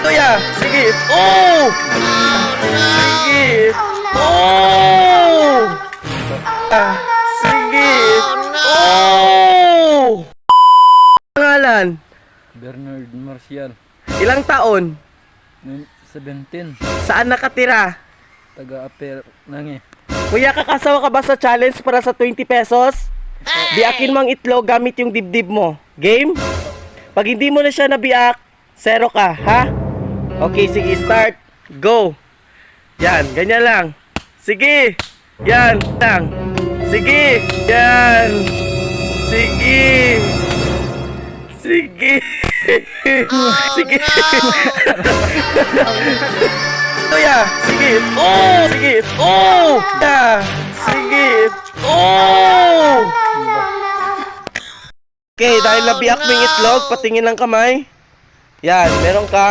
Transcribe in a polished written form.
Kuya, sige. Oh! Sige. Oh! Sige. Oh! Pangalan? Bernard Marcial, Ilang taon? 17, Saan nakatira? taga-Aper Nangi. Kuya, kakasawa ka ba sa challenge para sa 20 pesos? Biakin mo ang itlog gamit yung dibdib mo. Game? Pag hindi mo na siya nabiak, 0 ka, ha? Okay, sige, start. Go. Yan, ganyan lang. Sige. Yan, lang. Sige. Yan. Sige. Sige. Sige. Kuya, sige. Oh, sige. Oh. Sige. Oh. Okay, dahil nabiyak mo yung itlog, patingin ng kamay. Yan, meron ka